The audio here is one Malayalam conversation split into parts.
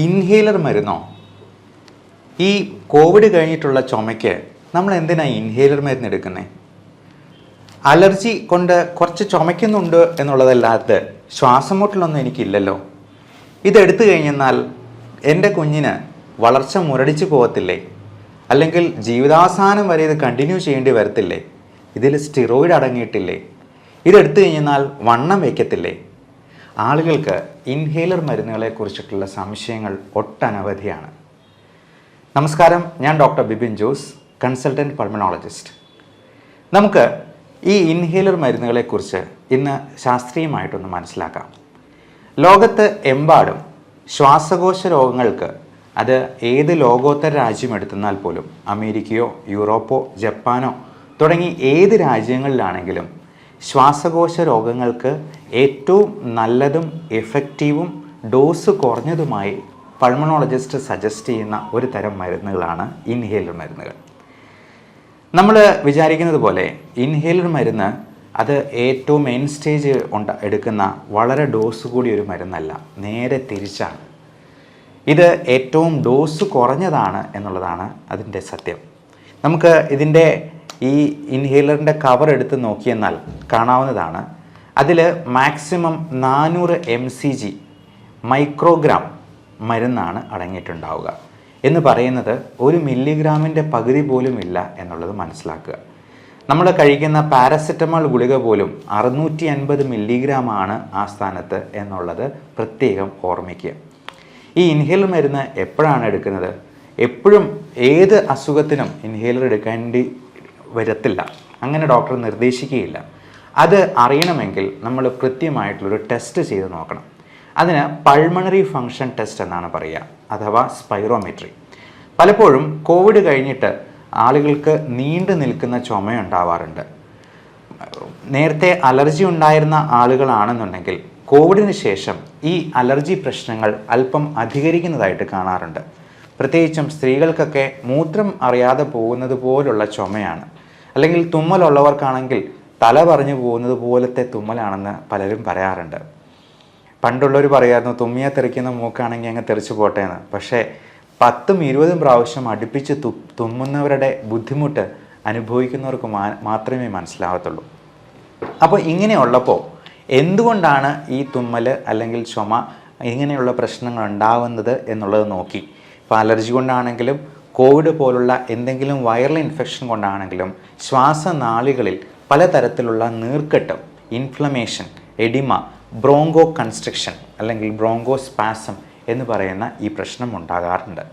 ഇൻഹേലർ മരുന്നോ? ഈ കോവിഡ് കഴിഞ്ഞിട്ടുള്ള ചുമയ്ക്ക് നമ്മൾ എന്തിനാണ് ഇൻഹേലർ മരുന്ന് എടുക്കുന്നത്? അലർജി കൊണ്ട് കുറച്ച് ചുമയ്ക്കുന്നുണ്ട് എന്നുള്ളതല്ലാതെ ശ്വാസം മുട്ടലൊന്നും എനിക്കില്ലല്ലോ. ഇതെടുത്തു കഴിഞ്ഞെന്നാൽ എൻ്റെ കുഞ്ഞിന് വളർച്ച മുരടിച്ചു പോകത്തില്ലേ? അല്ലെങ്കിൽ ജീവിതാവസാനം വരെ ഇത് കണ്ടിന്യൂ ചെയ്യേണ്ടി വരത്തില്ലേ? ഇതിൽ സ്റ്റിറോയിഡ് അടങ്ങിയിട്ടില്ലേ? ഇതെടുത്തു കഴിഞ്ഞാൽ വണ്ണം വയ്ക്കത്തില്ലേ? ആളുകൾക്ക് ഇൻഹേലർ മരുന്നുകളെ കുറിച്ചിട്ടുള്ള സംശയങ്ങൾ ഒട്ടനവധിയാണ്. നമസ്കാരം, ഞാൻ doctor Bibin Jose, consultant pulmonologist. നമുക്ക് ഈ ഇൻഹേലർ മരുന്നുകളെക്കുറിച്ച് ഇന്ന് ശാസ്ത്രീയമായിട്ടൊന്ന് മനസ്സിലാക്കാം. ലോകത്ത് എമ്പാടും ശ്വാസകോശ രോഗങ്ങൾക്ക്, അത് ഏത് ലോകോത്തര രാജ്യം എടുത്തെന്നാൽ പോലും അമേരിക്കയോ യൂറോപ്പോ ജപ്പാനോ തുടങ്ങി ഏത് രാജ്യങ്ങളിലാണെങ്കിലും ശ്വാസകോശ രോഗങ്ങൾക്ക് ഏറ്റവും നല്ലതും എഫക്റ്റീവും ഡോസ് കുറഞ്ഞതുമായി പൾമണോളജിസ്റ്റ് സജസ്റ്റ് ചെയ്യുന്ന ഒരു തരം മരുന്നുകളാണ് ഇൻഹേലർ മരുന്നുകൾ. നമ്മൾ വിചാരിക്കുന്നത് പോലെ ഇൻഹേലർ മരുന്ന് അത് ഏറ്റവും എൻ സ്റ്റേജ് എടുക്കുന്ന വളരെ ഡോസ് കൂടിയ ഒരു മരുന്നല്ല, നേരെ തിരിച്ചാണ്. ഇത് ഏറ്റവും ഡോസ് കുറഞ്ഞതാണ് എന്നുള്ളതാണ് അതിൻ്റെ സത്യം. നമുക്ക് ഇതിൻ്റെ ഈ ഇൻഹേലറിൻ്റെ കവർ എടുത്ത് നോക്കിയെന്നാൽ കാണാവുന്നതാണ്. അതിൽ മാക്സിമം 400 mcg മൈക്രോഗ്രാം മരുന്നാണ് അടങ്ങിയിട്ടുണ്ടാവുക. എന്ന് പറയുന്നത് 1 മില്ലിഗ്രാമിൻ്റെ പകുതി പോലും ഇല്ല എന്നുള്ളത് മനസ്സിലാക്കുക. നമ്മൾ കഴിക്കുന്ന പാരസെറ്റമോൾ ഗുളിക പോലും 650 മില്ലിഗ്രാമാണ് ആ സ്ഥാനത്ത് എന്നുള്ളത് പ്രത്യേകം ഓർമ്മിക്കുക. ഈ ഇൻഹേലർ മരുന്ന് എപ്പോഴാണ് എടുക്കുന്നത്? എപ്പോഴും ഏത് അസുഖത്തിനും ഇൻഹേലർ എടുക്കേണ്ടി വരത്തില്ല, അങ്ങനെ ഡോക്ടർ നിർദ്ദേശിക്കുകയില്ല. അത് അറിയണമെങ്കിൽ നമ്മൾ കൃത്യമായിട്ടുള്ളൊരു ടെസ്റ്റ് ചെയ്ത് നോക്കണം. അതിന് പൾമണറി ഫങ്ഷൻ ടെസ്റ്റ് എന്നാണ് പറയുക, അഥവാ സ്പൈറോമെട്രി. പലപ്പോഴും കോവിഡ് കഴിഞ്ഞിട്ട് ആളുകൾക്ക് നീണ്ടു നിൽക്കുന്ന ചുമയുണ്ടാവാറുണ്ട്. നേരത്തെ അലർജി ഉണ്ടായിരുന്ന ആളുകളാണെന്നുണ്ടെങ്കിൽ കോവിഡിന് ശേഷം ഈ അലർജി പ്രശ്നങ്ങൾ അല്പം അധികരിക്കുന്നതായിട്ട് കാണാറുണ്ട്. പ്രത്യേകിച്ചും സ്ത്രീകൾക്കൊക്കെ മൂത്രം അറിയാതെ പോകുന്നത് പോലുള്ള ചുമയാണ്. അല്ലെങ്കിൽ തുമ്മലുള്ളവർക്കാണെങ്കിൽ തല പറഞ്ഞു പോകുന്നത് പോലത്തെ തുമ്മലാണെന്ന് പലരും പറയാറുണ്ട്. പണ്ടുള്ളവർ പറയായിരുന്നു തുമ്മിയെ തെറിക്കുന്ന മൂക്കാണെങ്കിൽ അങ്ങ് തെറിച്ചു പോട്ടെ എന്ന്. പക്ഷേ 10ഉം 20ഉം പ്രാവശ്യം അടുപ്പിച്ച് തുമ്മുന്നവരുടെ ബുദ്ധിമുട്ട് അനുഭവിക്കുന്നവർക്ക് മാത്രമേ മനസ്സിലാവത്തുള്ളൂ. അപ്പോൾ ഇങ്ങനെയുള്ളപ്പോൾ എന്തുകൊണ്ടാണ് ഈ തുമ്മൽ അല്ലെങ്കിൽ ചുമ ഇങ്ങനെയുള്ള പ്രശ്നങ്ങൾ ഉണ്ടാവുന്നത് എന്നുള്ളത് നോക്കി, ഇപ്പോൾ അലർജി കൊണ്ടാണെങ്കിലും കോവിഡ് പോലുള്ള എന്തെങ്കിലും വൈറൽ ഇൻഫെക്ഷൻ കൊണ്ടാണെങ്കിലും ശ്വാസനാളികളിൽ പലതരത്തിലുള്ള നീർക്കെട്ടും, ഇൻഫ്ലമേഷൻ, എഡിമ, ബ്രോങ്കോ കൺസ്ട്രക്ഷൻ അല്ലെങ്കിൽ ബ്രോങ്കോ സ്പാസം എന്ന് പറയുന്ന ഈ പ്രശ്നം ഉണ്ടാകാറുണ്ട്.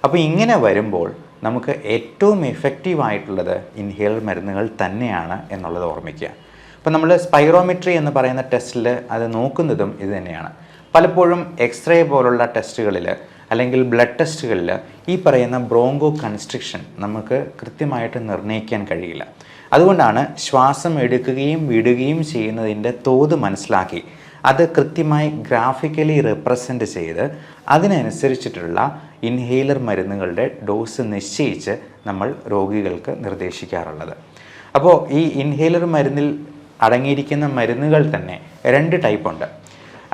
അപ്പോൾ ഇങ്ങനെ വരുമ്പോൾ നമുക്ക് ഏറ്റവും എഫക്റ്റീവായിട്ടുള്ളത് ഇൻഹേലർ മരുന്നുകൾ തന്നെയാണ് എന്നുള്ളത് ഓർമ്മിക്കുക. അപ്പോൾ നമ്മൾ സ്പൈറോമെട്രി എന്ന് പറയുന്ന ടെസ്റ്റിൽ അത് നോക്കുന്നതും ഇത് തന്നെയാണ്. പലപ്പോഴും എക്സ്റേ പോലുള്ള ടെസ്റ്റുകളിൽ അല്ലെങ്കിൽ ബ്ലഡ് ടെസ്റ്റുകളിൽ ഈ പറയുന്ന ബ്രോങ്കോ കൺസ്ട്രിക്ഷൻ നമുക്ക് കൃത്യമായിട്ട് നിർണ്ണയിക്കാൻ കഴിയില്ല. അതുകൊണ്ടാണ് ശ്വാസം എടുക്കുകയും വിടുകയും ചെയ്യുന്നതിൻ്റെ തോത് മനസ്സിലാക്കി അത് കൃത്യമായി ഗ്രാഫിക്കലി റെപ്രസെൻ്റ് ചെയ്ത് അതിനനുസരിച്ചിട്ടുള്ള ഇൻഹേലർ മരുന്നുകളുടെ ഡോസ് നിശ്ചയിച്ച് നമ്മൾ രോഗികൾക്ക് നിർദ്ദേശിക്കാറുള്ളത്. അപ്പോൾ ഈ ഇൻഹേലർ മരുന്നിൽ അടങ്ങിയിരിക്കുന്ന മരുന്നുകൾ തന്നെ 2 ടൈപ്പ് ഉണ്ട്.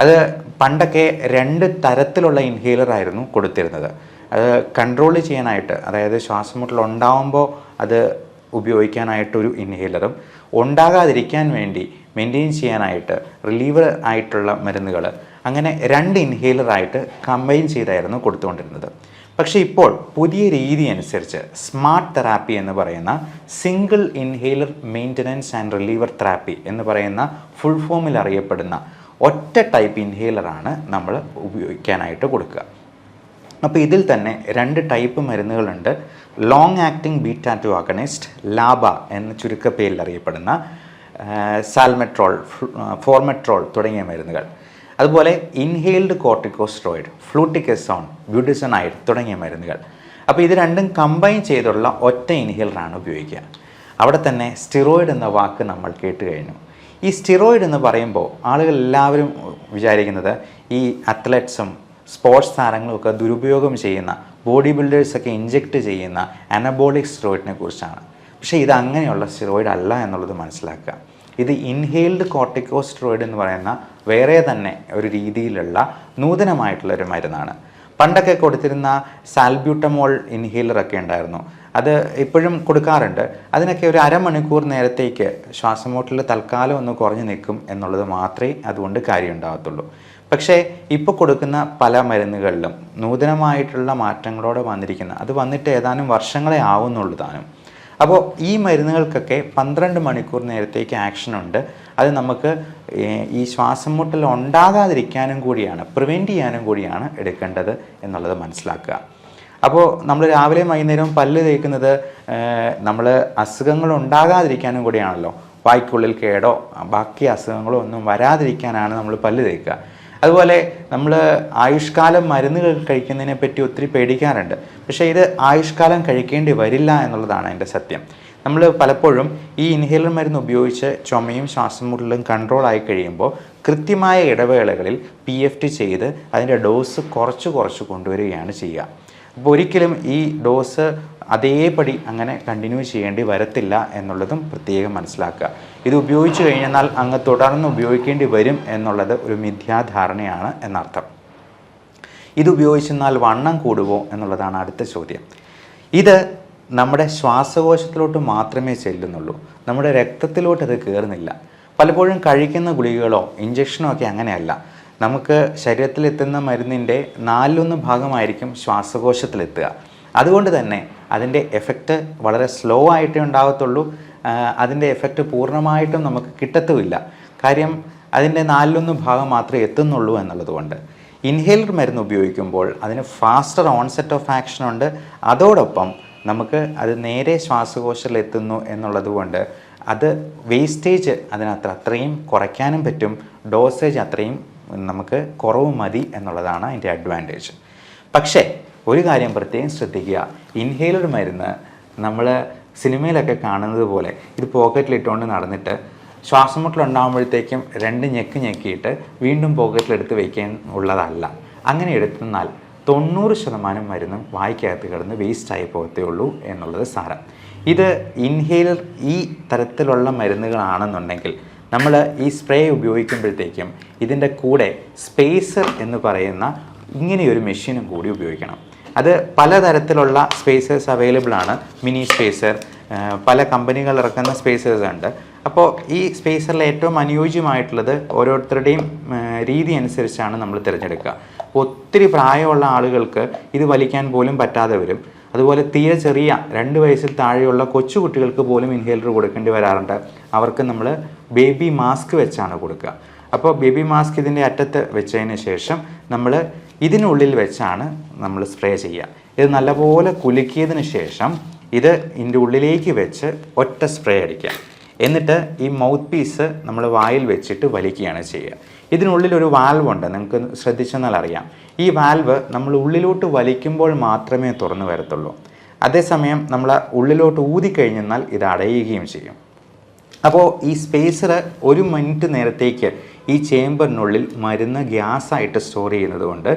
അത് പണ്ടൊക്കെ 2 തരത്തിലുള്ള ഇൻഹേലർ ആയിരുന്നു കൊടുത്തിരുന്നത്. അത് കൺട്രോൾ ചെയ്യാനായിട്ട്, അതായത് ശ്വാസമുട്ടൽ ഉണ്ടാവുമ്പോൾ അത് ഉപയോഗിക്കാനായിട്ടൊരു ഇൻഹേലറും, ഉണ്ടാകാതിരിക്കാൻ വേണ്ടി മെയിൻറ്റെയിൻ ചെയ്യാനായിട്ട് റിലീവർ ആയിട്ടുള്ള മരുന്നുകൾ, അങ്ങനെ 2 ഇൻഹേലറായിട്ട് കമ്പൈൻ ചെയ്തായിരുന്നു കൊടുത്തുകൊണ്ടിരുന്നത്. പക്ഷേ ഇപ്പോൾ പുതിയ രീതി അനുസരിച്ച് സ്മാർട്ട് തെറാപ്പി എന്ന് പറയുന്ന single inhaler maintenance and reliever therapy എന്ന് പറയുന്ന ഫുൾ ഫോമിൽ അറിയപ്പെടുന്ന ഒറ്റ ടൈപ്പ് ഇൻഹേലറാണ് നമ്മൾ ഉപയോഗിക്കാനായിട്ട് കൊടുക്കുക. അപ്പോൾ ഇതിൽ തന്നെ 2 type മരുന്നുകളുണ്ട്. Long acting ബീറ്റാ-2 agonist, Lamba എന്ന ചുരുക്കപ്പേരിൽ അറിയപ്പെടുന്ന സാൽമെട്രോൾ, ഫോർമെട്രോൾ തുടങ്ങിയ മരുന്നുകൾ. അതുപോലെ ഇൻഹെയിൽഡ് കോർട്ടിക്കോസ്റ്റോയിഡ്, ഫ്ലൂട്ടിക്കസോൺ, ബ്യൂട്ടിസനൈഡ് തുടങ്ങിയ മരുന്നുകൾ. അപ്പോൾ ഇത് 2ഉം കമ്പൈൻ ചെയ്തുള്ള ഒറ്റ ഇൻഹേലറാണ് ഉപയോഗിക്കുക. അവിടെ തന്നെ സ്റ്റിറോയിഡ് എന്ന വാക്ക് നമ്മൾ കേട്ട് കഴിഞ്ഞു. ഈ സ്റ്റിറോയിഡ് എന്ന് പറയുമ്പോൾ ആളുകൾ എല്ലാവരും വിചാരിക്കുന്നത് ഈ അത്ലറ്റ്സും സ്പോർട്സ് താരങ്ങളും ഒക്കെ ദുരുപയോഗം ചെയ്യുന്ന, ബോഡി ബിൽഡേഴ്സൊക്കെ ഇഞ്ചെക്റ്റ് ചെയ്യുന്ന അനബോളിക് സ്റ്റിറോയിഡിനെ കുറിച്ചാണ്. പക്ഷേ ഇത് അങ്ങനെയുള്ള സ്റ്റിറോയിഡ് അല്ല എന്നുള്ളത് മനസ്സിലാക്കുക. ഇത് ഇൻഹെയിൽഡ് കോർട്ടിക്കോസ്റ്റോയിഡ് എന്ന് പറയുന്ന വേറെ തന്നെ ഒരു രീതിയിലുള്ള നൂതനമായിട്ടുള്ളൊരു മരുന്നാണ്. പണ്ടൊക്കെ കൊടുത്തിരുന്ന സാൽബ്യൂട്ടമോൾ ഇൻഹേലറൊക്കെ ഉണ്ടായിരുന്നു, അത് ഇപ്പോഴും കൊടുക്കാറുണ്ട്. അതിനൊക്കെ ഒരു അരമണിക്കൂർ നേരത്തേക്ക് ശ്വാസമുട്ടൽ തൽക്കാലം ഒന്ന് കുറഞ്ഞു നിൽക്കും എന്നുള്ളത് മാത്രമേ അതുകൊണ്ട് കാര്യം ഉണ്ടാകത്തുള്ളൂ. പക്ഷേ ഇപ്പോൾ കൊടുക്കുന്ന പല മരുന്നുകളിലും നൂതനമായിട്ടുള്ള മാറ്റങ്ങളോടെ വന്നിരിക്കുന്ന, അത് വന്നിട്ട് ഏതാനും വർഷങ്ങളെ ആവുന്നുള്ളൂ താനും. അപ്പോൾ ഈ മരുന്നുകൾക്കൊക്കെ 12 മണിക്കൂർ നേരത്തേക്ക് ആക്ഷൻ ഉണ്ട്. അത് നമുക്ക് ഈ ശ്വാസം മുട്ടൽ ഉണ്ടാകാതിരിക്കാനും കൂടിയാണ്, പ്രിവെൻറ്റ് ചെയ്യാനും കൂടിയാണ് എടുക്കേണ്ടത് എന്നുള്ളത് മനസ്സിലാക്കുക. അപ്പോൾ നമ്മൾ രാവിലെയും വൈകുന്നേരവും പല്ല് തേക്കുന്നത് നമ്മൾ അസുഖങ്ങൾ ഉണ്ടാകാതിരിക്കാനും കൂടിയാണല്ലോ. വായ്ക്കുള്ളിൽ കേടോ ബാക്കി അസുഖങ്ങളോ ഒന്നും വരാതിരിക്കാനാണ് നമ്മൾ പല്ല് തേക്കുക. അതുപോലെ നമ്മൾ ആയുഷ്കാലം മരുന്നുകൾ കഴിക്കുന്നതിനെ പറ്റി ഒത്തിരി പേടിക്കാറുണ്ട്. പക്ഷേ ഇത് ആയുഷ്കാലം കഴിക്കേണ്ടി വരില്ല എന്നുള്ളതാണ് എൻ്റെ സത്യം. നമ്മൾ പലപ്പോഴും ഈ ഇൻഹേലർ മരുന്ന് ഉപയോഗിച്ച് ചുമയും ശ്വാസം മുട്ടലും കൺട്രോളായി കഴിയുമ്പോൾ കൃത്യമായ ഇടവേളകളിൽ PFT ചെയ്ത് അതിൻ്റെ ഡോസ് കുറച്ച് കൊണ്ടുവരികയാണ് ചെയ്യുക. അപ്പോൾ ഒരിക്കലും ഈ ഡോസ് അതേപടി അങ്ങനെ കണ്ടിന്യൂ ചെയ്യേണ്ടി വരത്തില്ല എന്നുള്ളതും പ്രത്യേകം മനസ്സിലാക്കുക. ഇത് ഉപയോഗിച്ച് കഴിഞ്ഞാൽ അങ്ങ് തുടർന്ന് ഉപയോഗിക്കേണ്ടി വരും എന്നുള്ളത് ഒരു മിഥ്യാധാരണയാണ് എന്നർത്ഥം. ഇത് ഉപയോഗിച്ചെന്നാൽ വണ്ണം കൂടുമോ എന്നുള്ളതാണ് അടുത്ത ചോദ്യം. ഇത് നമ്മുടെ ശ്വാസകോശത്തിലോട്ട് മാത്രമേ ചെല്ലുന്നുള്ളൂ, നമ്മുടെ രക്തത്തിലോട്ട് അത് കയറുന്നില്ല. പലപ്പോഴും കഴിക്കുന്ന ഗുളികകളോ ഇഞ്ചക്ഷനോ ഒക്കെ അങ്ങനെയല്ല. നമുക്ക് ശരീരത്തിലെത്തുന്ന മരുന്നിൻ്റെ 4/1 ഭാഗമായിരിക്കും ശ്വാസകോശത്തിലെത്തുക. അതുകൊണ്ട് തന്നെ അതിൻ്റെ എഫക്റ്റ് വളരെ സ്ലോ ആയിട്ടേ ഉണ്ടാകത്തുള്ളൂ. അതിൻ്റെ എഫക്റ്റ് പൂർണ്ണമായിട്ടും നമുക്ക് കിട്ടത്തുമില്ല. കാര്യം അതിൻ്റെ 4/1 ഭാഗം മാത്രമേ എത്തുന്നുള്ളൂ എന്നുള്ളതുകൊണ്ട്. ഇൻഹേലർ മരുന്ന് ഉപയോഗിക്കുമ്പോൾ അതിന് ഫാസ്റ്റർ ഓൺസെറ്റ് ഓഫ് ആക്ഷൻ ഉണ്ട്. അതോടൊപ്പം നമുക്ക് അത് നേരെ ശ്വാസകോശത്തിൽ എത്തുന്നു എന്നുള്ളത് കൊണ്ട് അത് വേസ്റ്റേജ് അത്രയും കുറയ്ക്കാനും പറ്റും. ഡോസേജ് അത്രയും നമുക്ക് കുറവ് മതി എന്നുള്ളതാണ് അതിൻ്റെ അഡ്വാൻറ്റേജ്. പക്ഷേ ഒരു കാര്യം പ്രത്യേകം ശ്രദ്ധിക്കുക, ഇൻഹേലർ മരുന്ന് നമ്മൾ സിനിമയിലൊക്കെ കാണുന്നത് പോലെ ഇത് പോക്കറ്റിലിട്ടുകൊണ്ട് നടന്നിട്ട് ശ്വാസം മുട്ടലുണ്ടാകുമ്പോഴത്തേക്കും 2 ഞെക്കിയിട്ട് വീണ്ടും പോക്കറ്റിലെടുത്ത് വയ്ക്കാൻ ഉള്ളതല്ല. അങ്ങനെ എടുത്തെന്നാൽ 90% മരുന്നും വായ്ക്കകത്ത് കിടന്ന് വേസ്റ്റായി പോകത്തേ ഉള്ളൂ എന്നുള്ളത് സാരം. ഇത് ഇൻഹേലർ ഈ തരത്തിലുള്ള മരുന്നുകളാണെന്നുണ്ടെങ്കിൽ നമ്മൾ ഈ സ്പ്രേ ഉപയോഗിക്കുമ്പോഴത്തേക്കും ഇതിൻ്റെ കൂടെ സ്പേസർ എന്ന് പറയുന്ന ഇങ്ങനെയൊരു മെഷീനും കൂടി ഉപയോഗിക്കണം. അത് പലതരത്തിലുള്ള സ്പേസേഴ്സ് അവൈലബിൾ ആണ്. മിനി സ്പേസർ, പല കമ്പനികൾ ഇറക്കുന്ന സ്പേസേഴ്സ് ഉണ്ട്. അപ്പോൾ ഈ സ്പേസറിൽ ഏറ്റവും അനുയോജ്യമായിട്ടുള്ളത് ഓരോരുത്തരുടെയും രീതി അനുസരിച്ചാണ് നമ്മൾ തിരഞ്ഞെടുക്കുക. ഒത്തിരി പ്രായമുള്ള ആളുകൾക്ക് ഇത് വലിക്കാൻ പോലും പറ്റാതെ വരും. അതുപോലെ തീരെ ചെറിയ 2 വയസ്സിൽ താഴെയുള്ള കൊച്ചുകുട്ടികൾക്ക് പോലും ഇൻഹേലർ കൊടുക്കേണ്ടി വരാറുണ്ട്. അവർക്ക് നമ്മൾ ബേബി മാസ്ക് വെച്ചാണ് കൊടുക്കുക. അപ്പോൾ ബേബി മാസ്ക് ഇതിൻ്റെ അറ്റത്ത് വെച്ചതിന് ശേഷം നമ്മൾ ഇതിനുള്ളിൽ വെച്ചാണ് നമ്മൾ സ്പ്രേ ചെയ്യുക. ഇത് നല്ലപോലെ കുലുക്കിയതിന് ശേഷം ഇത് ഇതിൻ്റെ ഉള്ളിലേക്ക് വെച്ച് ഒറ്റ സ്പ്രേ അടിക്കുക. എന്നിട്ട് ഈ മൗത്ത് പീസ് നമ്മൾ വായിൽ വെച്ചിട്ട് വലിക്കുകയാണ് ചെയ്യുക. ഇതിനുള്ളിൽ ഒരു വാൽവ് ഉണ്ട്, നിങ്ങൾക്ക് ശ്രദ്ധിച്ചെന്നാൽ അറിയാം. ഈ വാൽവ് നമ്മൾ ഉള്ളിലോട്ട് വലിക്കുമ്പോൾ മാത്രമേ തുറന്നു വരത്തുള്ളൂ. അതേസമയം നമ്മൾ ഉള്ളിലോട്ട് ഊതിക്കഴിഞ്ഞെന്നാൽ ഇത് അടയുകയും ചെയ്യും. അപ്പോൾ ഈ സ്പേസർ 1 മിനിറ്റ് നേരത്തേക്ക് ഈ ചേമ്പറിനുള്ളിൽ മരുന്ന് ഗ്യാസായിട്ട് സ്റ്റോർ ചെയ്യുന്നത് കൊണ്ട്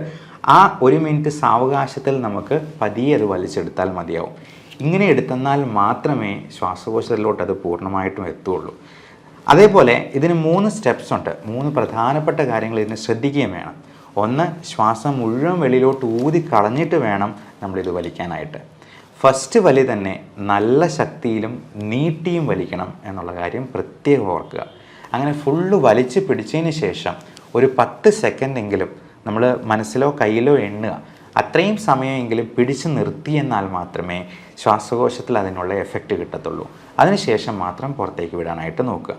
ആ 1 മിനിറ്റ് സാവകാശത്തിൽ നമുക്ക് പതിയെ അത് വലിച്ചെടുത്താൽ മതിയാവും. ഇങ്ങനെ എടുത്തെന്നാൽ മാത്രമേ ശ്വാസകോശത്തിലോട്ട് അത് പൂർണ്ണമായിട്ടും എത്തുകയുള്ളൂ. അതേപോലെ ഇതിന് 3 സ്റ്റെപ്സ് ഉണ്ട്. 3 പ്രധാനപ്പെട്ട കാര്യങ്ങൾ ഇതിന് ശ്രദ്ധിക്കുകയും വേണം. ഒന്ന്, ശ്വാസം മുഴുവൻ വെളിയിലോട്ട് ഊതി കളഞ്ഞിട്ട് വേണം നമ്മളിത് വലിക്കാനായിട്ട്. ഫസ്റ്റ് വലി തന്നെ നല്ല ശക്തിയിലും നീട്ടിയും വലിക്കണം എന്നുള്ള കാര്യം പ്രത്യേകം ഓർക്കുക. അങ്ങനെ ഫുള്ള് വലിച്ച് പിടിച്ചതിന് ശേഷം ഒരു 10 സെക്കൻഡെങ്കിലും നമ്മൾ മനസ്സിലോ കയ്യിലോ എണ്ണുക. അത്രയും സമയമെങ്കിലും പിടിച്ചു നിർത്തിയെന്നാൽ മാത്രമേ ശ്വാസകോശത്തിൽ അതിനുള്ള എഫക്റ്റ് കിട്ടത്തുള്ളൂ. അതിനുശേഷം മാത്രം പുറത്തേക്ക് വിടാനായിട്ട് നോക്കുക.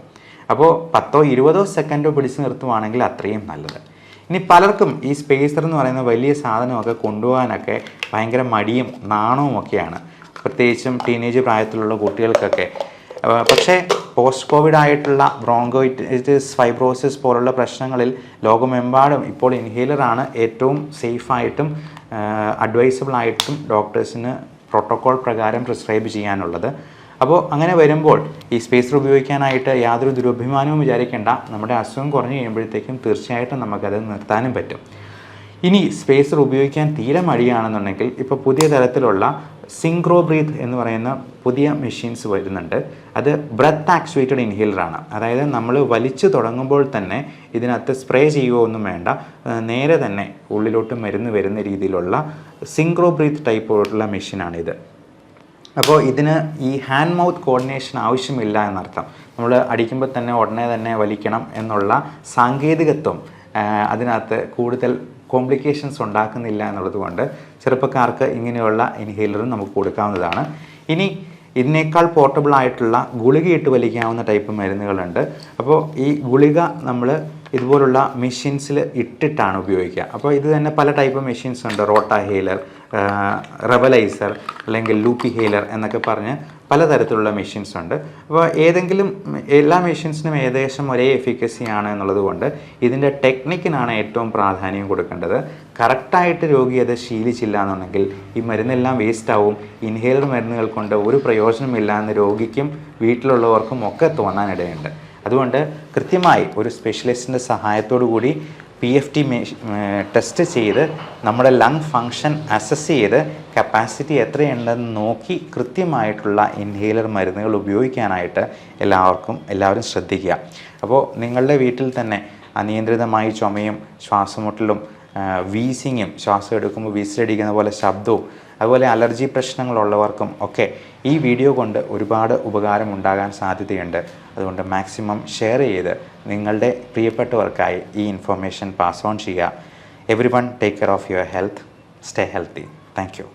അപ്പോൾ 10-20 സെക്കൻഡോ പിടിച്ചു നിർത്തുവാണെങ്കിൽ അത്രയും നല്ലത്. ഇനി പലർക്കും ഈ സ്പേസർ എന്ന് പറയുന്ന വലിയ സാധനമൊക്കെ കൊണ്ടുപോകാനൊക്കെ ഭയങ്കര മടിയും നാണവും ഒക്കെയാണ്, പ്രത്യേകിച്ചും ടീനേജ് പ്രായത്തിലുള്ള കുട്ടികൾക്കൊക്കെ. പക്ഷേ പോസ്റ്റ് കോവിഡ് ആയിട്ടുള്ള ബ്രോങ്കോയിറ്റിസ്, ഫൈബ്രോസിസ് പോലുള്ള പ്രശ്നങ്ങളിൽ ലോകമെമ്പാടും ഇപ്പോൾ ഇൻഹേലറാണ് ഏറ്റവും സേഫായിട്ടും അഡ്വൈസബിൾ ആയിട്ടും ഡോക്ടേഴ്സിന് പ്രോട്ടോക്കോൾ പ്രകാരം പ്രിസ്ക്രൈബ് ചെയ്യാനുള്ളത്. അപ്പോൾ അങ്ങനെ വരുമ്പോൾ ഈ സ്പേസർ ഉപയോഗിക്കാനായിട്ട് യാതൊരു ദുരഭിമാനവും വിചാരിക്കേണ്ട. നമ്മുടെ അസുഖം കുറഞ്ഞു കഴിയുമ്പോഴത്തേക്കും തീർച്ചയായിട്ടും നമുക്കത് നിർത്താനും പറ്റും. ഇനി സ്പേസർ ഉപയോഗിക്കാൻ തീരെ മടിയാണെന്നുണ്ടെങ്കിൽ ഇപ്പോൾ പുതിയ തരത്തിലുള്ള സിങ്ക്രോ ബ്രീത്ത് എന്ന് പറയുന്ന പുതിയ മെഷീൻസ് വരുന്നുണ്ട്. അത് ബ്രത്ത് ആക്ച്വേറ്റഡ് ഇൻഹേലറാണ്. അതായത് നമ്മൾ വലിച്ചു തുടങ്ങുമ്പോൾ തന്നെ ഇതിനകത്ത് സ്പ്രേ ചെയ്യുകയോ ഒന്നും വേണ്ട, നേരെ തന്നെ ഉള്ളിലോട്ട് മരുന്ന് വരുന്ന രീതിയിലുള്ള സിങ്ക്രോ ബ്രീത്ത് ടൈപ്പുള്ള മെഷീനാണിത്. അപ്പോൾ ഇതിന് ഈ ഹാൻഡ് മൗത്ത് കോർഡിനേഷൻ ആവശ്യമില്ല എന്നർത്ഥം. നമ്മൾ അടിക്കുമ്പോൾ തന്നെ ഉടനെ തന്നെ വലിക്കണം എന്നുള്ള സാങ്കേതികത്വം അതിനകത്ത് കൂടുതൽ കോംപ്ലിക്കേഷൻസ് ഉണ്ടാക്കുന്നില്ല എന്നുള്ളത് കൊണ്ട് ചെറുപ്പക്കാർക്ക് ഇങ്ങനെയുള്ള ഇൻഹേലറും നമുക്ക് കൊടുക്കാവുന്നതാണ്. ഇനി ഇതിനേക്കാൾ പോർട്ടബിൾ ആയിട്ടുള്ള ഗുളികയിട്ട് വലിക്കാവുന്ന ടൈപ്പ് മരുന്നുകളുണ്ട്. അപ്പോൾ ഈ ഗുളിക നമ്മൾ ഇതുപോലുള്ള മെഷീൻസിൽ ഇട്ടിട്ടാണ് ഉപയോഗിക്കുക. അപ്പോൾ ഇത് തന്നെ പല ടൈപ്പ് മെഷീൻസ് ഉണ്ട്. റോട്ടാ ഹെയിലർ, റെവലൈസർ, അല്ലെങ്കിൽ ലൂപ്പി ഹെയിലർ എന്നൊക്കെ പറഞ്ഞ് പലതരത്തിലുള്ള മെഷീൻസ് ഉണ്ട്. അപ്പോൾ എല്ലാ മെഷീൻസിനും ഏകദേശം ഒരേ എഫിക്കസി ആണ് എന്നുള്ളത് കൊണ്ട് ഇതിൻ്റെ ടെക്നിക്കിനാണ് ഏറ്റവും പ്രാധാന്യം കൊടുക്കേണ്ടത്. കറക്റ്റായിട്ട് രോഗി അത് ശീലിച്ചില്ല എന്നുണ്ടെങ്കിൽ ഈ മരുന്നെല്ലാം വേസ്റ്റ് ആവും. ഇൻഹേലർ മരുന്നുകൾ കൊണ്ട് ഒരു പ്രയോജനമില്ല എന്ന് രോഗിക്കും വീട്ടിലുള്ളവർക്കും ഒക്കെ തോന്നാനിടയുണ്ട്. അതുകൊണ്ട് കൃത്യമായി ഒരു സ്പെഷ്യലിസ്റ്റിൻ്റെ സഹായത്തോടു കൂടി PFT ടെസ്റ്റ് ചെയ്ത് നമ്മുടെ ലങ് ഫങ്ഷൻ അസസ് ചെയ്ത് കപ്പാസിറ്റി എത്രയുണ്ടെന്ന് നോക്കി കൃത്യമായിട്ടുള്ള ഇൻഹേലർ മരുന്നുകൾ ഉപയോഗിക്കാനായിട്ട് എല്ലാവരും ശ്രദ്ധിക്കുക. അപ്പോൾ നിങ്ങളുടെ വീട്ടിൽ തന്നെ അനിയന്ത്രിതമായി ചുമയും ശ്വാസമുട്ടലും വീസിങ്ങും, ശ്വാസം എടുക്കുമ്പോൾ വിസിലടിക്കുന്ന പോലെ ശബ്ദവും, അതുപോലെ അലർജി പ്രശ്നങ്ങളുള്ളവർക്കും ഒക്കെ ഈ വീഡിയോ കൊണ്ട് ഒരുപാട് ഉപകാരം ഉണ്ടാകാൻ സാധ്യതയുണ്ട്. അതുകൊണ്ട് മാക്സിമം ഷെയർ ചെയ്ത് നിങ്ങളുടെ പ്രിയപ്പെട്ടവർക്കായി ഈ ഇൻഫർമേഷൻ പാസ് ഓൺ ചെയ്യുക. Everyone take care of your health. Stay healthy. Thank you.